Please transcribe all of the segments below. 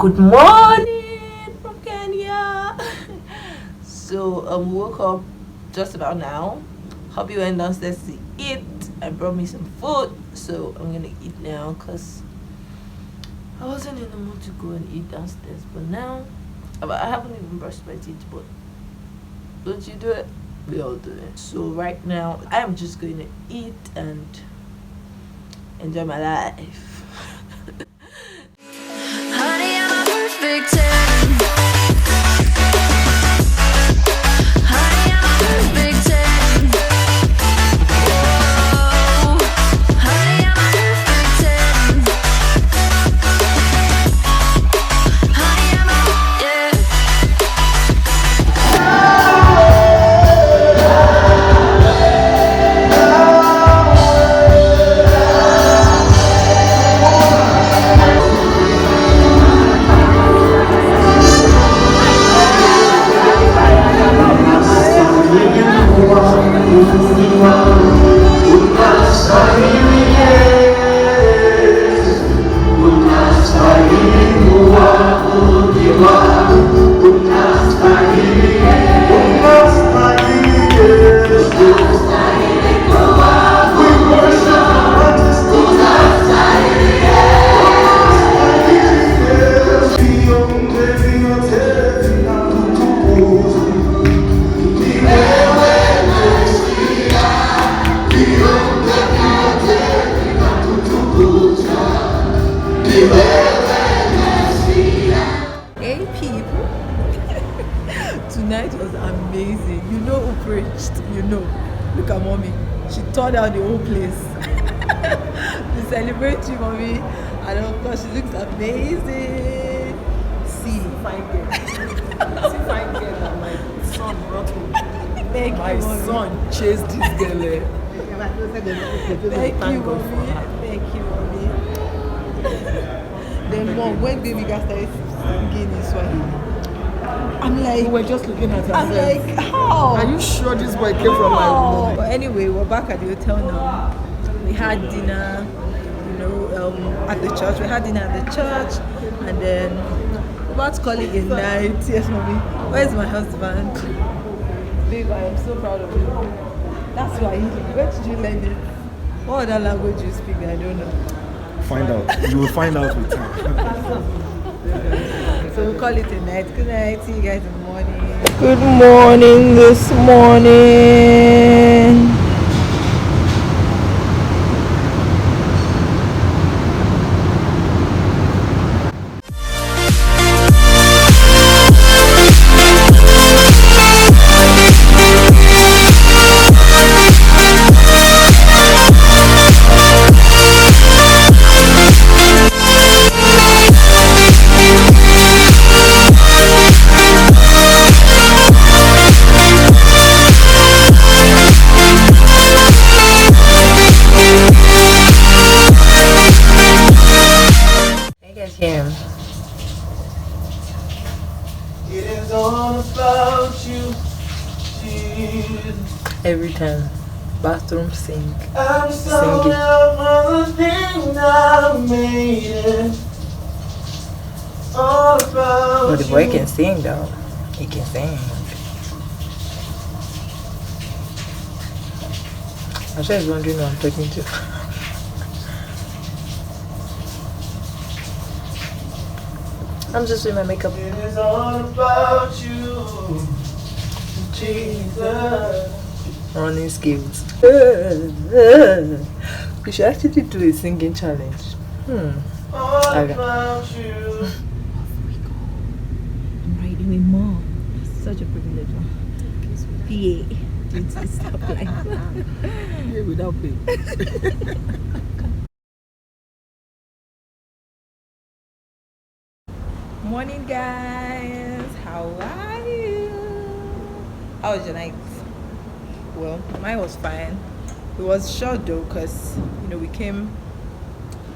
Good morning from Kenya. So woke up just about now. Hubby went downstairs to eat and brought me some food. So I'm gonna eat now because I wasn't in the mood to go and eat downstairs. But now I haven't even brushed my teeth. But don't you do it? We all do it. So right now I am just going to eat and enjoy my life. Honey, I'm a perfect 10. Honey, I'm a perfect 10. Whoa. Honey, I'm a perfect 10. Honey, I'm a, yeah. Hey people, tonight was amazing. You know who preached? You know. Look at mommy. She tore down the whole place. We celebrate you, mommy. And of course, she looks amazing. See, Fine girl. See fine girl that my son brought home. thank My you, mommy. son chased this girl. Thank you, Thank God for mommy. her. Thank you, mommy. Then, mom, when Gbemiga started singing in Swahili, I'm We like, were just looking at I'm ourselves. like, how? Are you sure this boy came from my room? But anyway, we're back at the hotel now. We had dinner, at the church. We had dinner at the church, and then we're about to call it a night. Yes, mommy. Where's my husband? Babe, I am so proud of you. That's why. Where did you learn it? What other language you speak? I don't know. Find out. You will find out with time. So we'll call it a night. Good night. See you guys in the morning. Good morning this morning. Him. It is all about you, Jesus. Every time. Bathroom sing. I'm so Singing. down for the things I made it. All about But the boy you. can sing though. He can sing. I'm sure he's wondering who I'm talking to. I'm just doing my makeup. It is all about you, Jesus. Running skills. We should actually do a singing challenge. All Okay. about you. I'm riding with mom. Such a privilege. PA. Stop like Yeah, without pay. Morning, guys. How are you? How was your night? Well, mine was fine. It was short though, because we came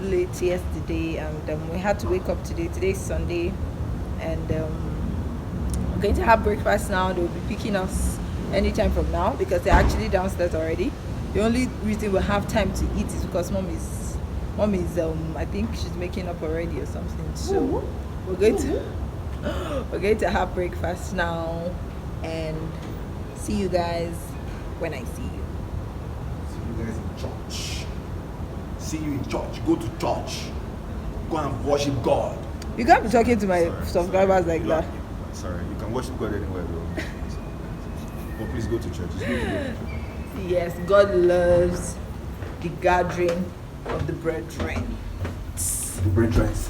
late yesterday, and we had to wake up today. Today's Sunday, and we're going to have breakfast now. They'll be picking us anytime from now because they're actually downstairs already. The only reason we have time to eat is because mom is I think she's making up already or something. So we're going to have breakfast now and see you guys when I see you. See you guys in church. See you in church. Go to church. Go and worship God. You can't be talking to my subscribers like that. Sorry, you can worship God anywhere though. But please go to church. It's good to go to church. Yes, God loves the gathering of the brethren. The brain dries.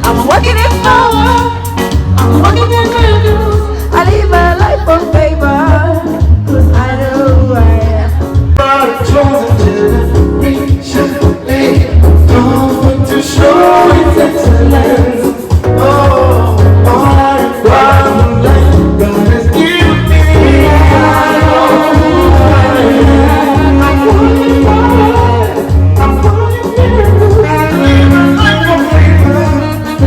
I'm working in power. I'm working in miracles. I live my life on paper. Cause I know who I am. I've chosen generation, going to show its excellence. Oh, I'm proud of the land God has given me. I know who I am. I'm working hard. I'm working miracles. Live my life on paper.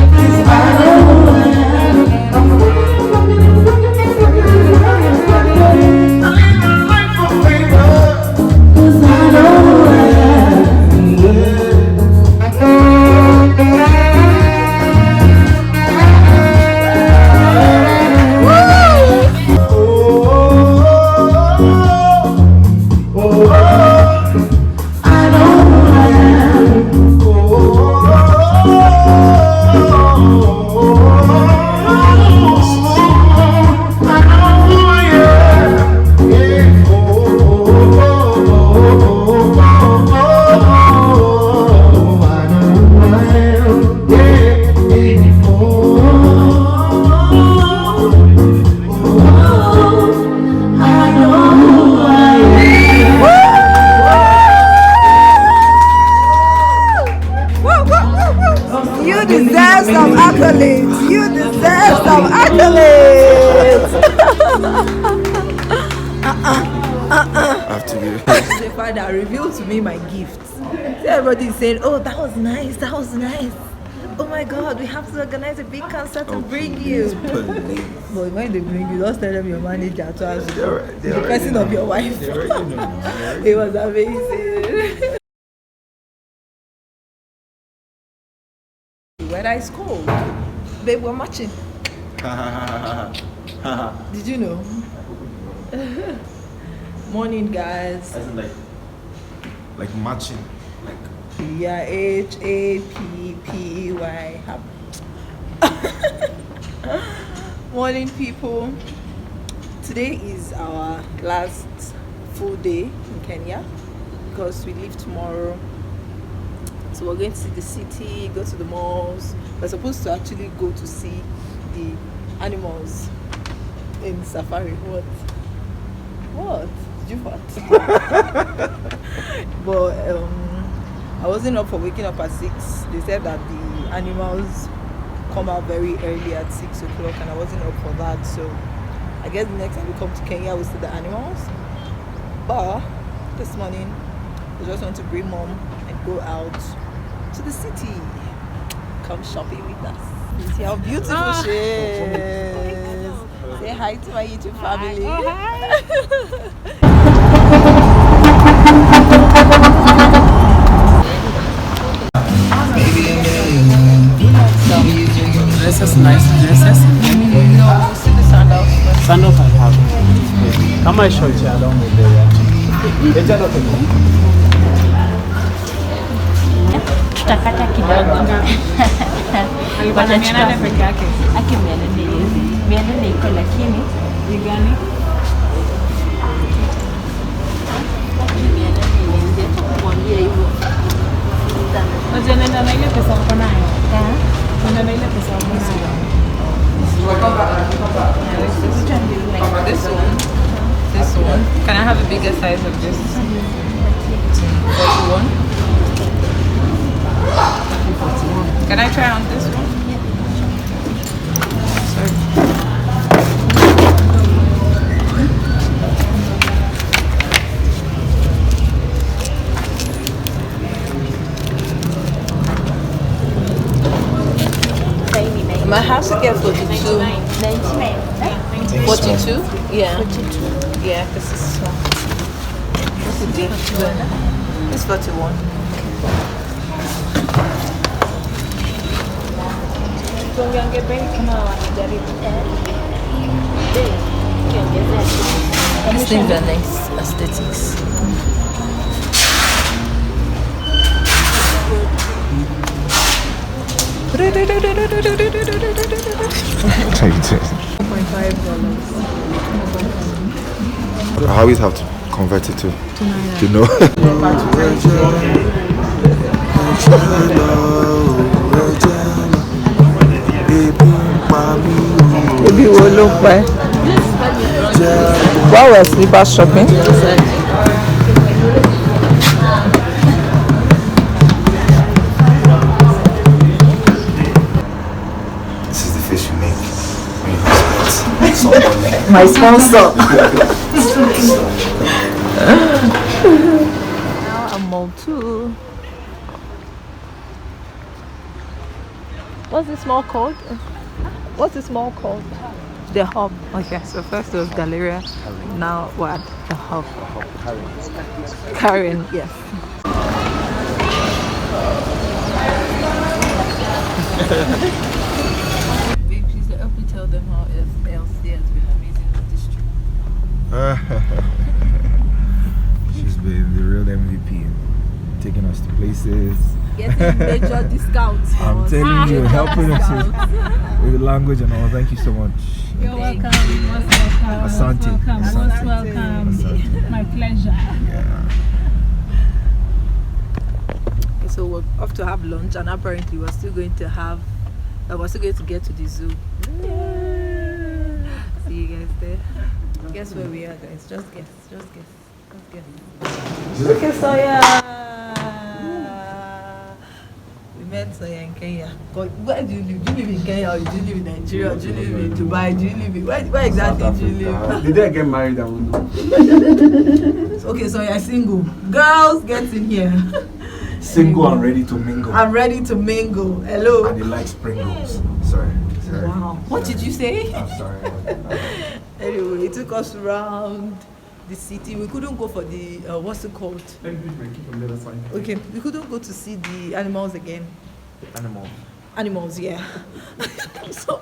Cause I know who I am. I'm working, I live my life on paper. Cause I know who I am. I know who I am. I know who I am. Yeah. I know who I am. I know who I am. You deserve some accolades. You deserve some accolades. I have to give. The father revealed to me my gifts. See, everybody is saying, "Oh, that was nice. That was nice. Oh my God, we have to organize a big concert and bring you." But when they bring you, just tell them your manager to ask the person of your wife. It was amazing. When I scold, babe, we're matching. Did you know? Morning, guys. As in like matching. Like Yeah, HAPPY. Morning, people. Today is our last full day in Kenya because we leave tomorrow. So we're going to see the city, go to the malls. We're supposed to actually go to see the animals in safari. What? Did you fart? But I wasn't up for waking up at 6. They said that the animals come out very early at 6 o'clock and I wasn't up for that. So I guess the next time we come to Kenya we'll see the animals. But this morning I just want to bring mom and go out to the city. Come shopping with us. You see how beautiful she is. Say hi to my YouTube family. Dresses, nice dresses. No, see the sandals. Sandals I have. Come I show you along with the tutakata kidogo. Alikuwa ananiana peke yake. Aki mianene iko lakini Ni gani? mwambie hivyo. Unajua nenda na ile pesa uko nayo. Nenda na ile pesa uko nayo. This one. This one. Can I have a bigger size of this? 41. Can I try on this one? Sorry. My house to get 42. 99. 42? Yeah. 42. Yeah, this is small. What's the deal? It's 41. Tuongeange bei kama wanajaribu. These things are nice aesthetics. I always have to convert it to know. Maybe we'll look by. While we're slippers shopping. This is the fish you make when you have someone. My sponsor. Now I'm mall 2. What's this mall called? What's this mall called? The Hub. Okay, so first it was Galleria. Now what? The Hub. Karen, yes. Babe, please help me tell them how LC has been amazing on this trip. She's been the real MVP, taking us to places. Getting major discounts. I'm telling you, helping us with the language and all. Thank you so much. You're welcome. Most welcome. Asante. Most welcome. Asante. My pleasure. Yeah. Okay, so we're off to have lunch, and apparently we're still going to have. We're still going to get to the zoo. See you guys there. Guess where we are, guys? Just guess. Just guess. Just guess. Look at Soya. We met Soya in Kenya. God, where do you live? Do you live in Kenya or do you live in Nigeria? Or do you live in Dubai? Do you live in where exactly do you live? Did they get married? I don't know. Okay, so you're single. Girls, get in here. Single and ready to mingle. I'm ready to mingle. Hello. And he likes Pringles. Sorry. Wow. What did you say? I'm sorry. Anyway, it took us around the city. We couldn't go for the what's it called? Okay, we couldn't go to see the animals again. Animal. Animals, yeah. So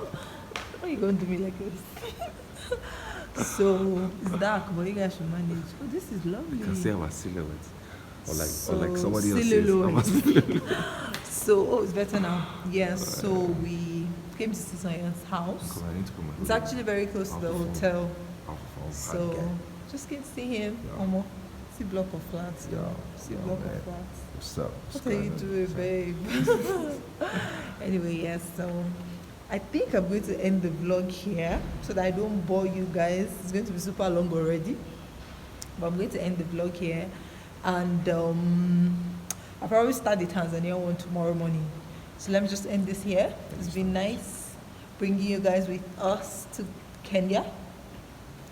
why are you going to do me like this? So it's dark, but you guys should manage. Oh, this is lovely. You can see our silhouette. Or like So, somebody silhouette. else's. So, oh, it's better now. Yeah, so we came to see Soyan's house. I need to put my It's actually very close to the hotel. So, just get to see him. Yeah. See block of flats. Yeah. See Yeah, block man. of flats. What's up? What are you doing, babe? Anyway, yes, so I think I'm going to end the vlog here so that I don't bore you guys. It's going to be super long already. But I'm going to end the vlog here. And I'll probably start the Tanzania one tomorrow morning. So let me just end this here. It's been nice bringing you guys with us to Kenya.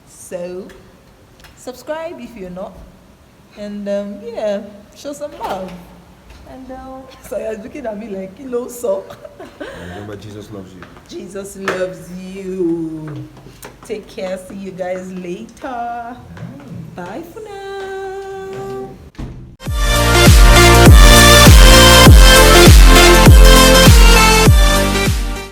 So subscribe if you're not. And yeah, show some love. And so you're looking at me like, you know, so. Remember, Jesus loves you. Jesus loves you. Take care. See you guys later. Bye for now.